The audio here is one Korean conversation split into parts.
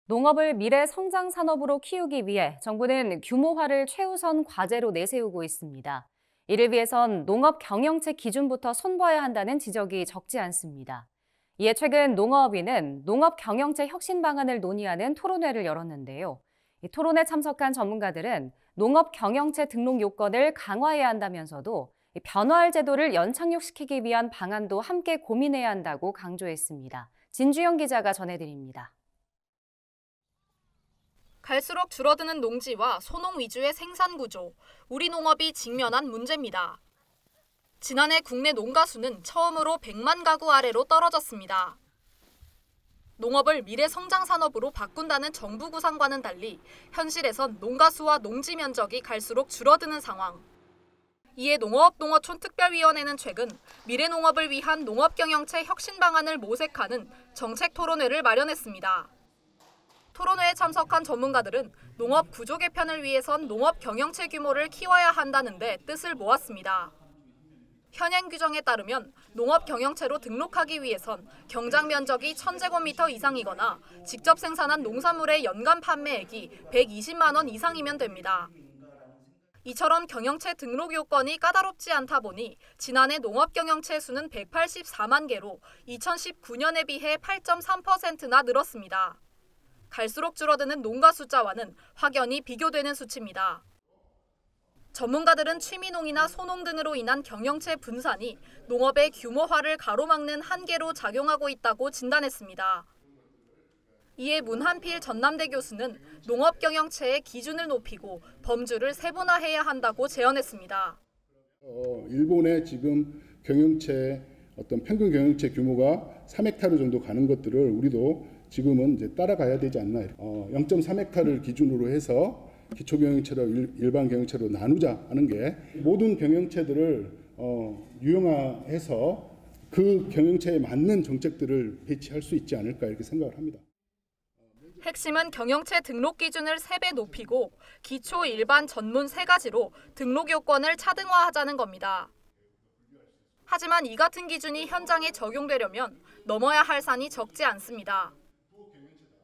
농업을 미래 성장 산업으로 키우기 위해 정부는 규모화를 최우선 과제로 내세우고 있습니다. 이를 위해선 농업 경영체 기준부터 손봐야 한다는 지적이 적지 않습니다. 이에 최근 농어업위는 농업 경영체 혁신 방안을 논의하는 토론회를 열었는데요. 이 토론에 참석한 전문가들은 농업 경영체 등록 요건을 강화해야 한다면서도 변화할 제도를 연착륙시키기 위한 방안도 함께 고민해야 한다고 강조했습니다. 진주영 기자가 전해드립니다. 갈수록 줄어드는 농지와 소농 위주의 생산 구조, 우리 농업이 직면한 문제입니다. 지난해 국내 농가 수는 처음으로 100만 가구 아래로 떨어졌습니다. 농업을 미래 성장 산업으로 바꾼다는 정부 구상과는 달리 현실에선 농가 수와 농지 면적이 갈수록 줄어드는 상황. 이에 농어촌 특별위원회는 최근 미래 농업을 위한 농업 경영체 혁신 방안을 모색하는 정책 토론회를 마련했습니다. 토론회에 참석한 전문가들은 농업 구조 개편을 위해선 농업 경영체 규모를 키워야 한다는데 뜻을 모았습니다. 현행 규정에 따르면 농업 경영체로 등록하기 위해선 경장 면적이 1000제곱미터 이상이거나 직접 생산한 농산물의 연간 판매액이 120만 원 이상이면 됩니다. 이처럼 경영체 등록 요건이 까다롭지 않다 보니 지난해 농업 경영체 수는 184만 개로 2019년에 비해 8.3%나 늘었습니다. 갈수록 줄어드는 농가 숫자와는 확연히 비교되는 수치입니다. 전문가들은 취미농이나 소농 등으로 인한 경영체 분산이 농업의 규모화를 가로막는 한계로 작용하고 있다고 진단했습니다. 이에 문한필 전남대 교수는 농업 경영체의 기준을 높이고 범주를 세분화해야 한다고 제언했습니다. 일본의 지금 경영체 평균 경영체 규모가 3헥타르 정도 가는 것들을 우리도 지금은 이제 따라가야 되지 않나. 0.3헥타르를 기준으로 해서 기초 경영체로 일반 경영체로 나누자 하는 게 모든 경영체들을 유형화해서 그 경영체에 맞는 정책들을 배치할 수 있지 않을까 이렇게 생각을 합니다. 핵심은 경영체 등록 기준을 3배 높이고 기초, 일반, 전문 3가지로 등록 요건을 차등화하자는 겁니다. 하지만 이 같은 기준이 현장에 적용되려면 넘어야 할 산이 적지 않습니다.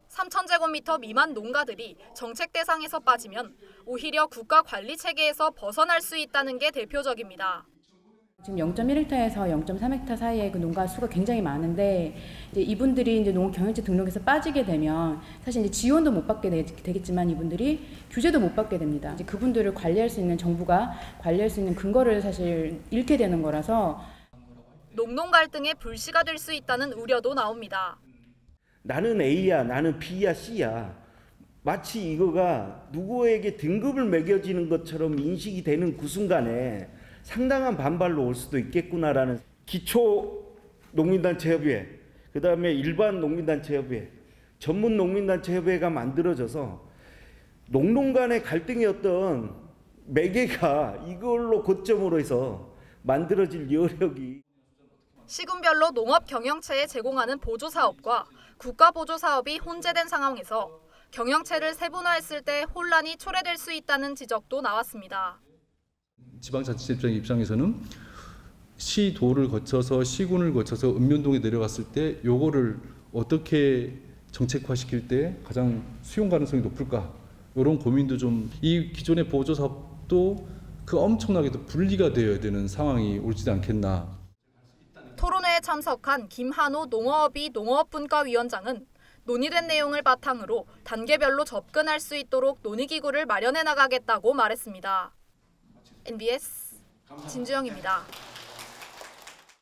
3,000제곱미터 미만 농가들이 정책 대상에서 빠지면 오히려 국가 관리 체계에서 벗어날 수 있다는 게 대표적입니다. 지금 0.1헥타에서 0.3헥타 사이에 그 농가 수가 굉장히 많은데 이제 이분들이 이제 농업 경영체 등록에서 빠지게 되면 사실 이제 지원도 못 받게 되겠지만 이분들이 규제도 못 받게 됩니다. 이제 그분들을 관리할 수 있는 정부가 관리할 수 있는 근거를 사실 잃게 되는 거라서 농농 갈등의 불씨가 될 수 있다는 우려도 나옵니다. 나는 A야, 나는 B야, C야. 마치 이거가 누구에게 등급을 매겨지는 것처럼 인식이 되는 그 순간에 상당한 반발로 올 수도 있겠구나라는 기초 농민단체협의회, 그다음에 일반 농민단체협의회, 전문 농민단체협의회가 만들어져서 농농 간의 갈등의 어떤 매개가 이걸로 고점으로 해서 만들어질 여력이 시군별로 농업 경영체에 제공하는 보조사업과 국가보조사업이 혼재된 상황에서 경영체를 세분화했을 때 혼란이 초래될 수 있다는 지적도 나왔습니다. 지방자치제 입장에서는 시도를 거쳐서 시군을 거쳐서 읍면동에 내려갔을 때 요거를 어떻게 정책화시킬 때 가장 수용 가능성이 높을까 이런 고민도 좀 이 기존의 보조사업도 그 엄청나게도 분리가 되어야 되는 상황이 올지 않겠나. 토론회에 참석한 김한호 농어업위 농어업분과위원장은 논의된 내용을 바탕으로 단계별로 접근할 수 있도록 논의기구를 마련해 나가겠다고 말했습니다. NBS 진주영입니다.